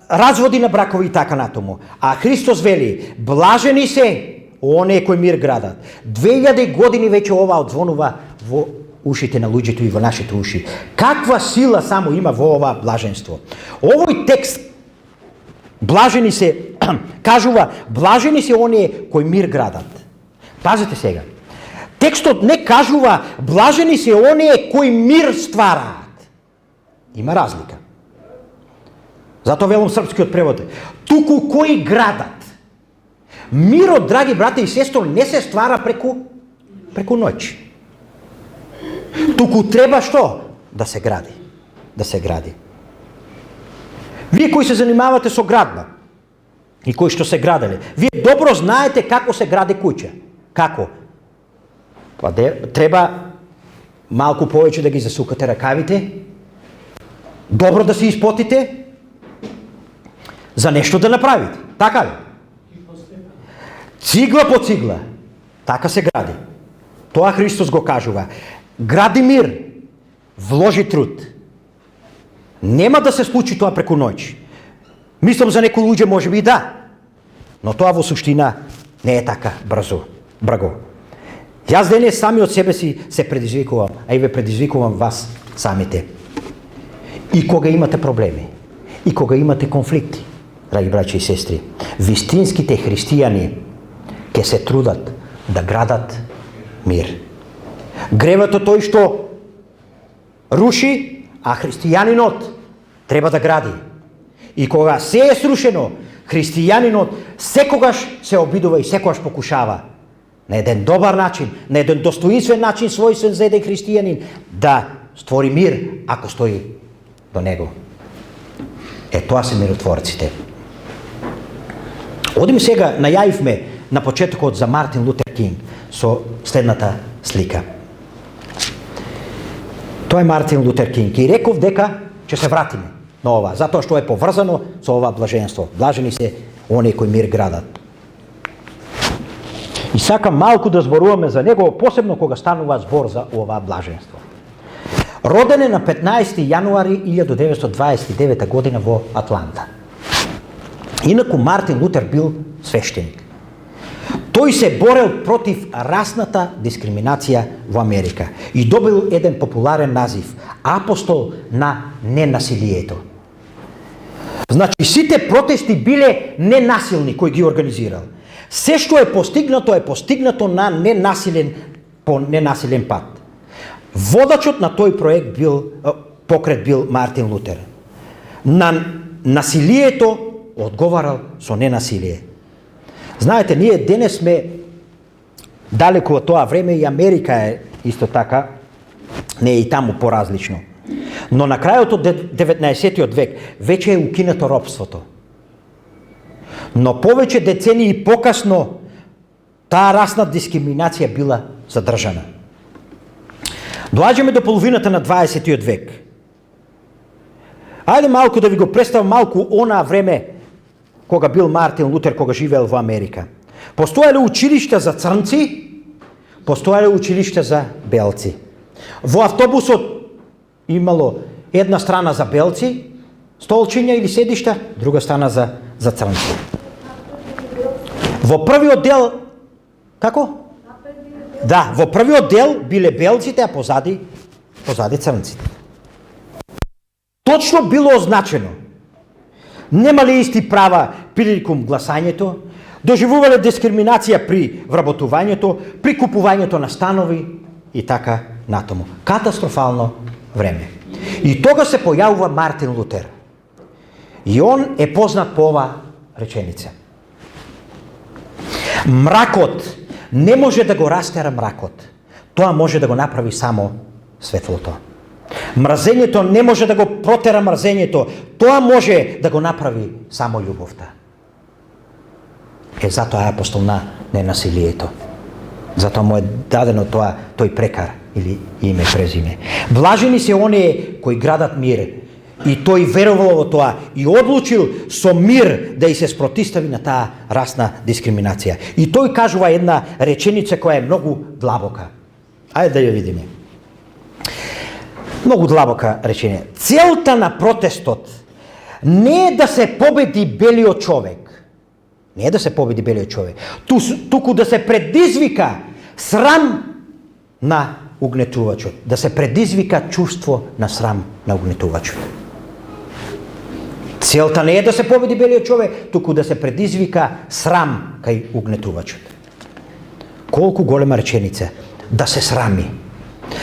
разводи на бракови и така натаму. А Христос вели, блажени се оние кои мир градат. 2000 години веќе ова одзвонува во ушите на луѓето и во нашите уши. Каква сила само има во ова блаженство. Овој текст блажени се кажува, блажени се оние кои мир градат. Пазете сега. Текстот не кажува блажени се оние кои мир ствараат. Има разлика. Затоа велам српскиот превод. Туку кои градат. Мирот, драги брате и сестро, не се ствара преку ноќ. Туку треба што? Да се гради. Да се гради. Вие кои се занимавате со градба и кои што се граделе, вие добро знаете како се гради куќа. Како? Па треба малку повеќе да ги засукате ракавите, добро да се испотите, за нешто да направите. Така ли? Цигла по цигла. Така се гради. Тоа Христос го кажува. Гради мир, вложи труд. Нема да се случи тоа преку ноќ. Мислам за некои луѓе може би да, но тоа во суштина не е така браго. Јас денес сами од себе си се предизвикувам, а и ве предизвикувам вас самите. И кога имате проблеми, и кога имате конфликти, драги браќи и сестри, вистинските христијани ќе се трудат да градат мир. Гревот е тој што руши, а христијанинот треба да гради. И кога се е срушено, христијанинот секогаш се обидува и секогаш покушава на еден добар начин, на еден достоинствен начин, својствен за еден христијанин, да створи мир ако стои до него. Тоа се миротворците. Одиме сега, најавивме на почетокот за Мартин Лутер Кинг со следната слика. Тоа е Мартин Лутер Кинг и реков дека ќе се вратиме на ова, затоа што е поврзано со ова блаженство. Блажени се оние кои мир градат. И сакам малку да зборуваме за него, посебно кога станува збор за ова блаженство. Роден е на 15 јануари 1929 година во Атланта. Инаку Мартин Лутер бил свештеник. Тој се борел против расната дискриминација во Америка и добил еден популарен назив – апостол на ненасилието. Значи, сите протести биле ненасилни кои ги организирал. Се што е постигнато на по ненасилен пат. Водачот на тој проект покрет бил Мартин Лутер. На насилието одговарал со ненасилие. Знаете, ние денес сме далеку од тоа време и Америка е исто така, не е и таму поразлично. Но на крајот од 19. век веќе е укинато робството. Но повеќе децении покасно таа расна дискриминација била задржана. Доаѓаме до половината на 20. век. Ајде малку да ви го представам малку онаа време кога бил Мартин Лутер, кога живеел во Америка. Постоеле училишта за црнци, постоеле училишта за белци. Во автобусот имало една страна за белци, столчиња или седишта, друга страна за црнци. Во првиот дел, како? Да, во првиот дел биле белците, а позади црнците. Точно било означено. Немале исти права приликум гласањето, доживувале дискриминација при вработувањето, при купувањето на станови и така натаму. Катастрофално време. И тога се појавува Мартин Лутер. И он е познат по ова реченица. Мракот не може да го растера мракот. Тоа може да го направи само светлото. Мразењето не може да го протера мразењето. Тоа може да го направи само љубовта. Затоа е апостол на ненасилието. Затоа му е дадено тој прекар или име презиме. Блажени се оние кои градат мир. И тој верувал во тоа и одлучил со мир да и се спротистави на таа расна дискриминација. И тој кажува една реченица која е многу длабока. Ајде да ја видиме. Многу длабока речење. Целта на протестот не е да се победи белиот човек. Не е да се победи белиот човек. Туку да се предизвика срам на угнетувачот. Да се предизвика чувство на срам на угнетувачот. Целта не е да се победи белиот човек, туку да се предизвика срам кај угнетувачот. Колку голема реченица. Да се срами.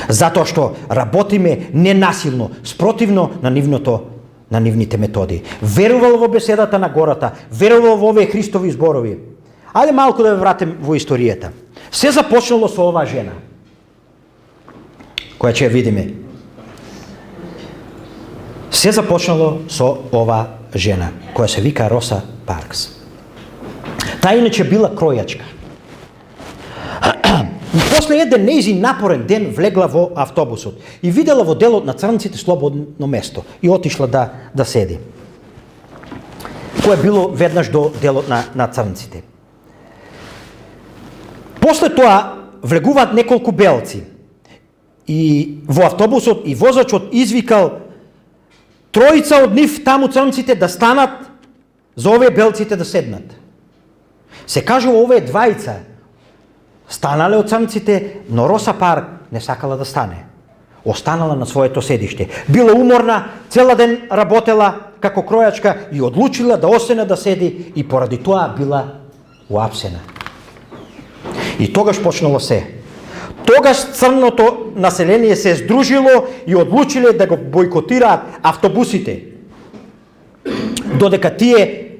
Затоа што работиме ненасилно, спротивно на нивните методи. Верувал во беседата на гората, верувал во овие Христови зборови. Ајде малку да ве вратим во историјата. Се започнало со оваа жена, која ќе ја видиме. Се започнало со ова жена, која се вика Роса Паркс. Таа иначе била кројачка. И после еден нејзин напорен ден влегла во автобусот и видела во делот на црнците слободно место и отишла да седи. Кое било веднаш до делот на црнците. После тоа влегуваат неколку белци и во автобусот и возачот извикал тројца од нив таму црнците да станат за овие белците да седнат. Се кажува овие двајца станале од црнците, но Роса Парк не сакала да стане. Останала на своето седиште. Била уморна, цела ден работела како кројачка и одлучила да остане да седи и поради тоа била уапсена. И тогаш почнало се. Тогаш црното население се здружило и одлучиле да го бойкотираат автобусите. Додека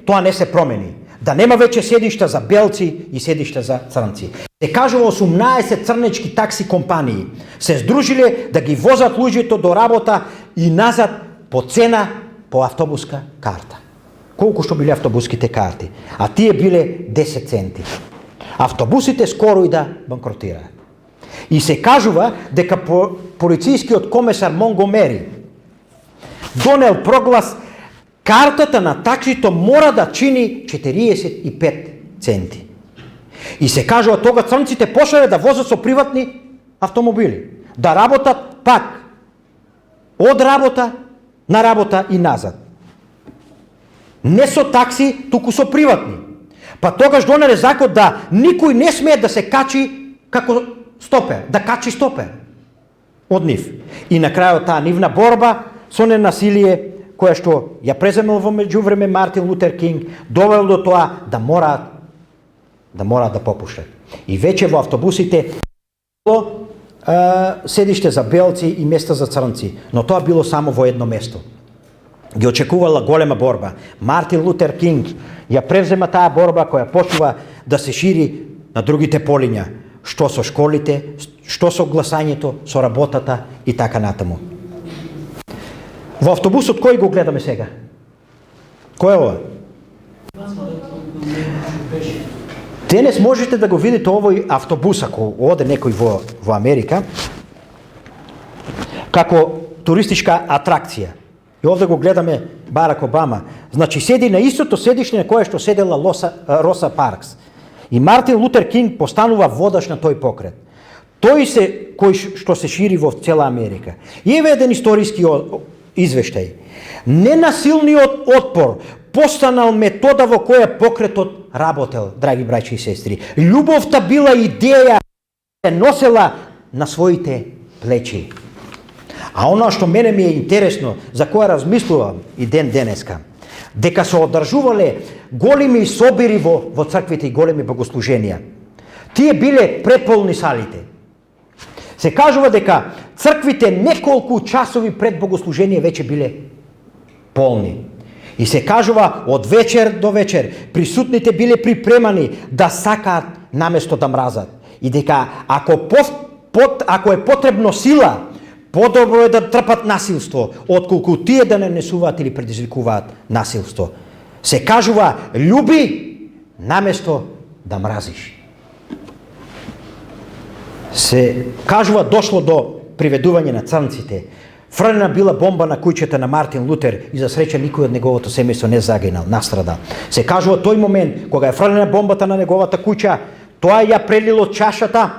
тоа не се промени. Да нема веќе седишта за белци и седишта за црнци. Се кажува 18 црнечки такси компании се здружиле да ги возат луѓето до работа и назад по цена по автобуска карта. Колку што биле автобуските карти, а тие биле 10 центи. Автобусите скоро и да банкротираат. И се кажува дека полицијскиот комесар Монгомери донел проглас картата на таксито мора да чини 45 центи. И се кажува тога црнците почнале да возат со приватни автомобили, да работат пак од работа на работа и назад. Не со такси, туку со приватни. Па тогаш донеле закон да никој не смее да се качи како стопер, да качи стопер од нив. И на крајот таа нивна борба со ненасилие, која што ја преземел во меѓувреме Мартин Лутер Кинг, довел до тоа да мораат да попуштат. И веќе во автобусите било седиште за белци и места за црнци, но тоа било само во едно место. Ги очекувала голема борба. Мартин Лутер Кинг ја превзема таа борба која почнува да се шири на другите полиња, што со школите, што со гласањето, со работата и така натаму. Во автобусот кој го гледаме сега? Кој е ова? Денес можете да го видите овој автобус, ако оде некој во Америка, како туристичка атракција. И овде го гледаме Барак Обама. Значи седи на истото седиште на кое што седела Роса Паркс. И Мартин Лутер Кинг постанува водаш на тој покрет. Тој кој што се шири во цела Америка. И еве еден историски извештај. Ненасилниот отпор постанал метода во која покретот работел, драги браќи и сестри. Љубовта била идеја се носела на своите плечи. А она што мене ми е интересно, за која размислувам и ден денеска, дека се одржувале големи собири во црквите и големи богослуженија. Тие биле преполни салите. Се кажува дека црквите неколку часови пред богослужение веќе биле полни. И се кажува од вечер до вечер присутните биле припремани да сакаат наместо да мразат. И дека ако е потребно сила, подобро е да трпат насилство, отколку тие да не несуваат или предизвикуваат насилство. Се кажува љуби наместо да мразиш. Се кажува дошло до приведување на црнците. Фрлена била бомба на куќата на Мартин Лутер и за среќа никој од неговото семејство не загинал, настрадал. Се кажува тој момент кога е фрлена бомбата на неговата куќа, тоа ја прелило чашата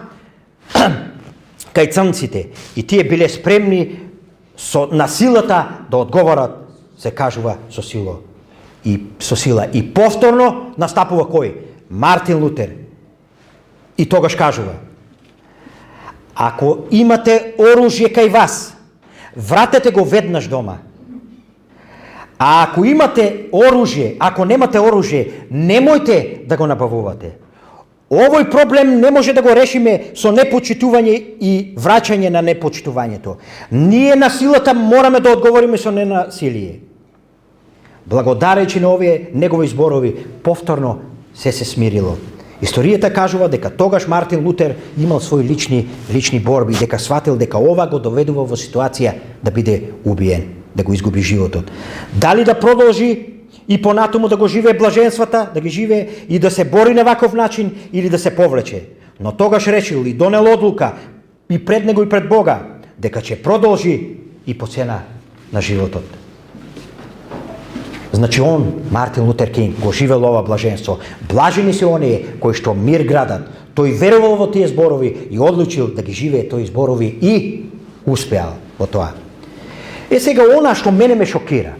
кај црнците и тие биле спремни на силата да одговорат, се кажува со сила. И повторно настапува кој? Мартин Лутер. И тогаш кажува: ако имате оружје кај вас, вратете го веднаш дома. А ако имате оружје, ако немате оружје, немојте да го набавувате. Овој проблем не може да го решиме со непочитување и враќање на непочитувањето. Ние на силата мораме да одговориме со ненасилие. Благодарејќи на овие негови зборови, повторно се смирило. Историјата кажува дека тогаш Мартин Лутер имал своји лични борби, дека сватил дека ова го доведува во ситуација да биде убиен, да го изгуби животот. Дали да продолжи и понатаму да го живее блаженствата, да ги живее и да се бори на ваков начин или да се повлече. Но тогаш решил и донел одлука и пред него и пред Бога дека ќе продолжи и по цена на животот. Значи он, Мартин Лутер Кинг, го живел ова блаженство. Блажени се оние кои што мир градат. Тој верувал во тие зборови и одлучил да ги живее тои зборови и успеал во тоа. Сега она што мене ме шокира,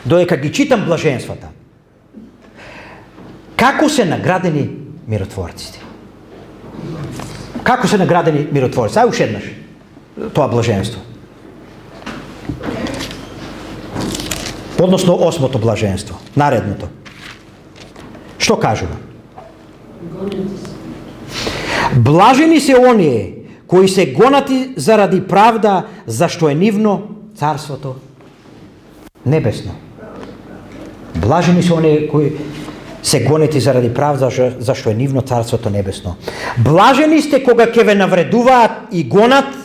додека ги читам блаженствата, како се наградени миротворците. Како се наградени миротворците? Ај уште еднаш тоа блаженство. Односно осмото блаженство, наредното. Што кажува? Блажени се оние кои се гонати заради правда, зашто е нивно царството небесно. Блажени се оние кои се гонети заради правда, зашто е нивно царството небесно. Блажени сте кога ќе ве навредуваат и гонат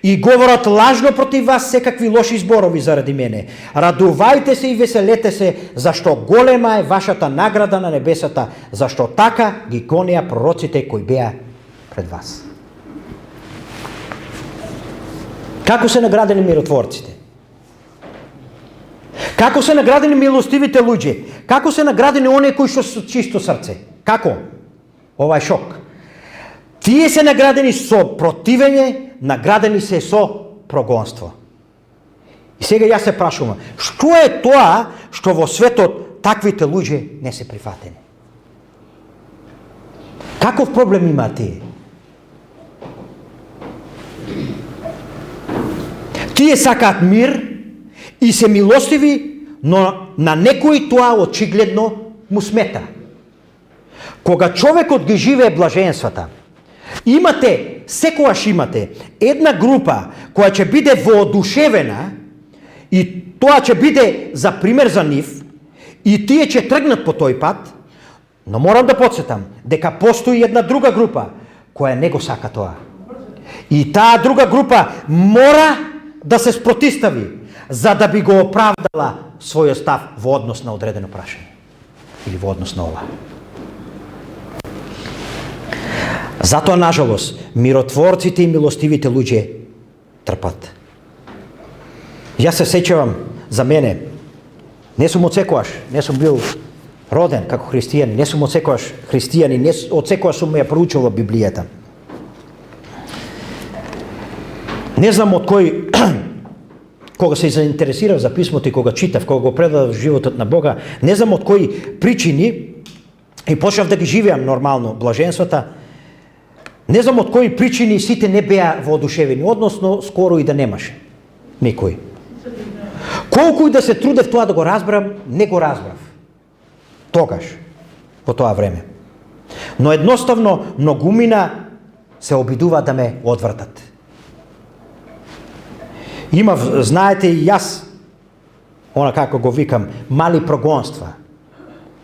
и говорат лажно против вас секакви лоши зборови заради мене. Радувајте се и веселете се, зашто голема е вашата награда на небесата, зашто така ги гонеа пророците кои беа пред вас. Како се наградени миротворците? Како се наградени милостивите луѓе? Како се наградени оние кои што со чисто срце? Како? Ова е шок. Тие се наградени со противење, наградени се со прогонство. И сега јас се прашувам, што е тоа што во светот таквите луѓе не се прифатени? Каков проблем има тие? Тие сакаат мир и се милостиви, но на некој тоа очигледно му смета. Кога човекот ги живее блаженствата, секогаш имате една група која ќе биде воодушевена и тоа ќе биде за пример за нив и тие ќе тргнат по тој пат, но морам да подсетам дека постои една друга група која не го сака тоа. И таа друга група мора да се спротистави за да би го оправдала својот став во однос на одредено прашање или во однос на ова. Затоа, нажалост, миротворците и милостивите луѓе трпат. Јас се сеќавам за мене, не сум од секојаш, не сум бил роден како христијанин, не сум од секојаш христијанин, од секојаш сум ја проучил во Библијата. Не знам од кој, кога се заинтересирав за писмото и кога читав, кога го предадов животот на Бога, не знам од кои причини и почнав да ги живеам нормално блаженствата. Не знам од кои причини сите не беа воодушевени, односно скоро и да немаше никој. Колку и да се трудев тоа да го разберам, не го разбрав. Тогаш, во тоа време. Но едноставно многумина се обидува да ме одвртат. Имав, знаете, и јас Она како го викам, мали прогонства.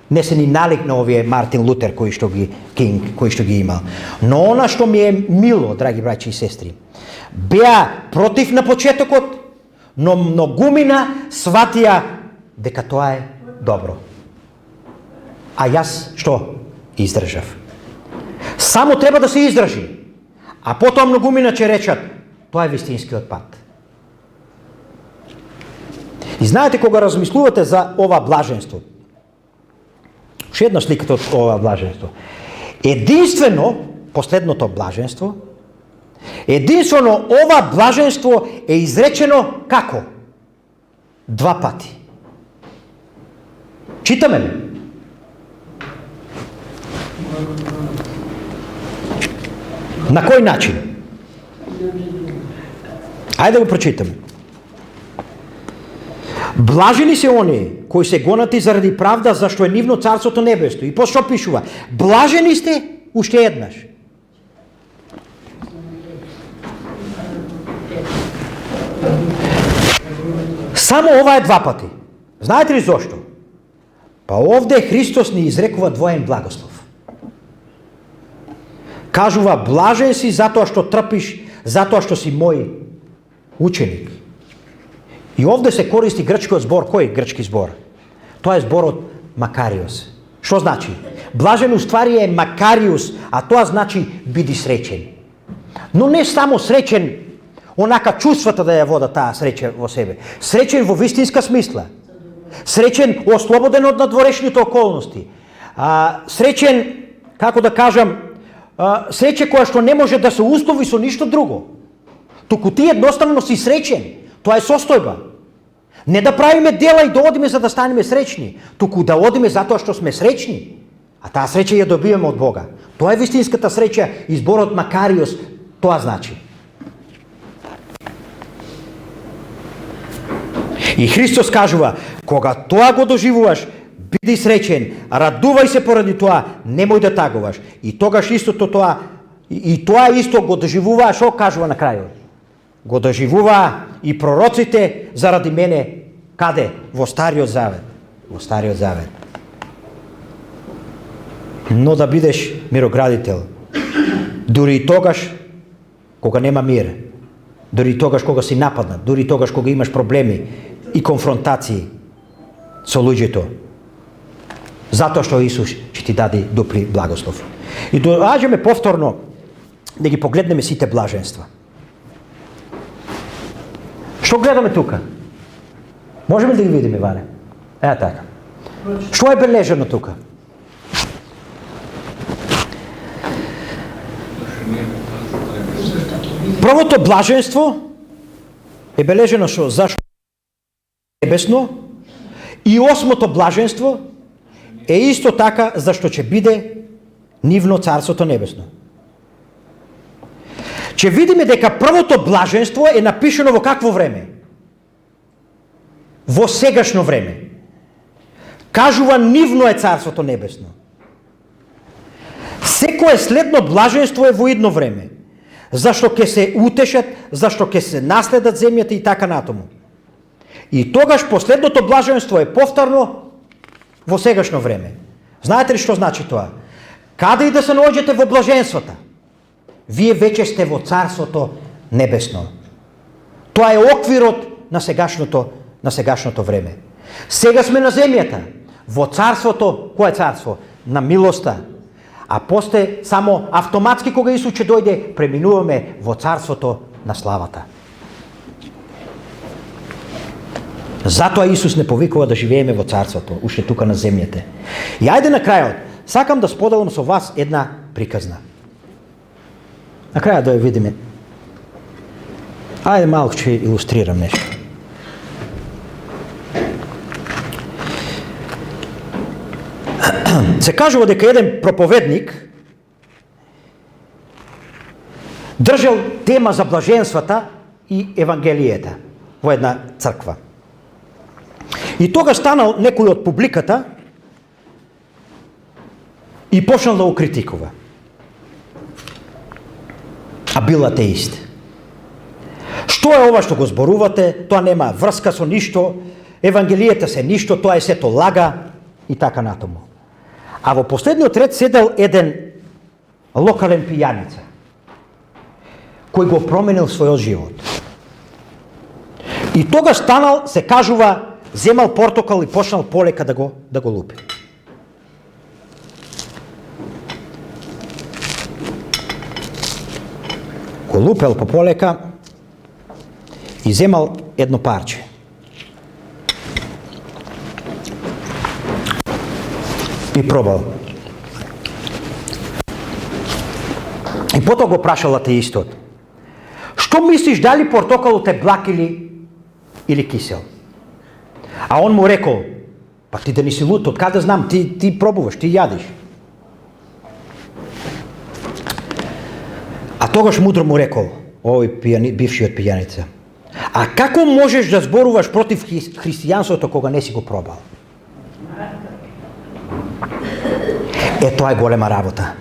Не се ни налик на овие Мартин Лутер Кинг, кои што ги имал. Но она што ми е мило, драги браќи и сестри, беа против на почетокот, но многумина сватија дека тоа е добро. А јас што? Издржав. Само треба да се издржи. А потоа многумина ќе речат, тоа е вистинскиот пат. И знаете, кога размислувате за ова блаженство, уште една сликата од ова блаженство, единствено, последното блаженство, единствено ова блаженство е изречено како? 2 пати. Читаме ли? На кој начин? Ајде да го прочитаме. Блажени се оние кои се гонати заради правда, зашто е нивно царството небесно. И после што пишува? Блажени сте уште еднаш. Само ова е 2 пати. Знаете ли зошто? Па овде Христос ни изрекува двоен благослов. Кажува, блажен си затоа што трпиш, затоа што си мој ученик. И овде се користи грчкиот збор. Кој грчки збор? Тоа е зборот Макариос. Што значи? Блажен уствари е Макариус, а тоа значи биди среќен. Но не само среќен, онака чувствата да ја вода таа среќа во себе. Среќен во вистинска смисла. Среќен ослободен од надворешните околности. Среќен, како да кажам, среќа која што не може да се услови со ништо друго. Туку ти едноставно си среќен. Тоа е состојба. Не да правиме дела и да одиме за да станеме среќни, туку да одиме затоа што сме среќни. А таа среќа ја добиваме од Бога. Тоа е вистинската среќа и зборот Макариос тоа значи. И Христос кажува, кога тоа го доживуваш, биди среќен, радувај се поради тоа, немој да тагуваш. И тогаш истото тоа, и тоа исто го доживуваа, што кажува на крајот? Го доживуваа и пророците заради мене, каде? Во Стариот Завет. Во Стариот Завет. Но да бидеш мироградител, дури и тогаш кога нема мир, дури и тогаш кога си нападнат, дури и тогаш кога имаш проблеми и конфронтации со луѓето, затоа што Исус ќе ти даде дупли благослов. И доаѓаме повторно да ги погледнеме сите блаженства. Што гледаме тука? Можеме ли да ги видиме, Ваня? Така. Што е бележено тука? Првото блаженство е бележено што зашто небесно и 8-то блаженство е исто така зашто ќе биде нивно царството небесно. Ќе видиме дека првото блаженство е напишено во какво време? Во сегашно време. Кажува нивно е царството небесно. Секое следно блаженство е во идно време. Зашто ќе се утешат, зашто ќе се наследат земјата и така натаму. И тогаш последното блаженство е повторно во сегашно време. Знаете ли што значи тоа? Каде и да се наоѓете во блаженствата, вие веќе сте во царството небесно. Тоа е оквирот на сегашното време. Сега сме на земјата, во царството, кое царство? На милоста. А после само автоматски кога Исус ќе дојде, преминуваме во царството на славата. Затоа Исус не повикува да живееме во царството, уште тука на земјата. И ајде на крајот, сакам да споделам со вас една приказна. На крајот да ја видиме. Ајде малку ќе илустрирам нешто. Се кажува дека еден проповедник држал тема за блаженствата и евангелијата во една црква. И тога станал некој од публиката и почнал да го критикува. А бил атеист. Што е ова што го зборувате? Тоа нема врска со ништо. евангелијата се ништо, тоа е сето лага и така натаму. А во последниот ред седел еден локален пијаница, кој го променил својот живот. И тогаш станал, се кажува, земал портокал и почнал полека да го лупи. Го лупел по полека и земал едно парче. И пробал. И потоа го прашал атеистот: што мислиш, дали портокалот е блак или кисел? А он му рекол: па ти да не си лут, од каде знам, ти пробуваш, ти јадиш. А тогаш мудро му рекол овој бившиот пијаница: а како можеш да зборуваш против христијанството кога не си го пробал? Тоа е голема работа.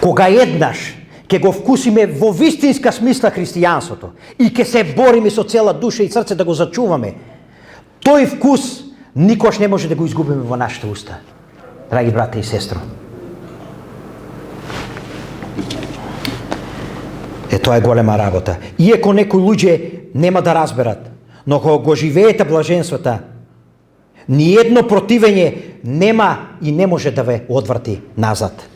Кога еднаш ќе го вкусиме во вистинска смисла христијанството и ќе се бориме со цела душа и срце да го зачуваме, тој вкус никош не може да го изгубиме во нашите уста, драги брате и сестро. Тоа е голема работа. Иако некои луѓе нема да разберат, но кога го живеете блаженствата, ниедно противење нема и не може да ве одврати назад.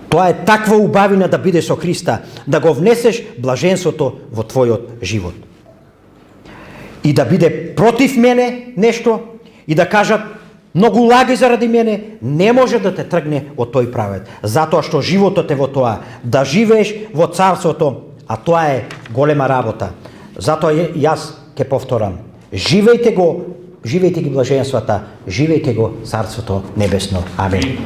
Тоа е таква убавина да биде со Христа, да го внесеш блаженството во твојот живот. И да биде против мене нешто, и да кажат многу лаги заради мене, не може да те тргне од тој правец. Затоа што животот е во тоа, да живееш во царството, а тоа е голема работа. Затоа јас ќе повторам: живејте ги блаженствата, живејте го царството небесно. Амин.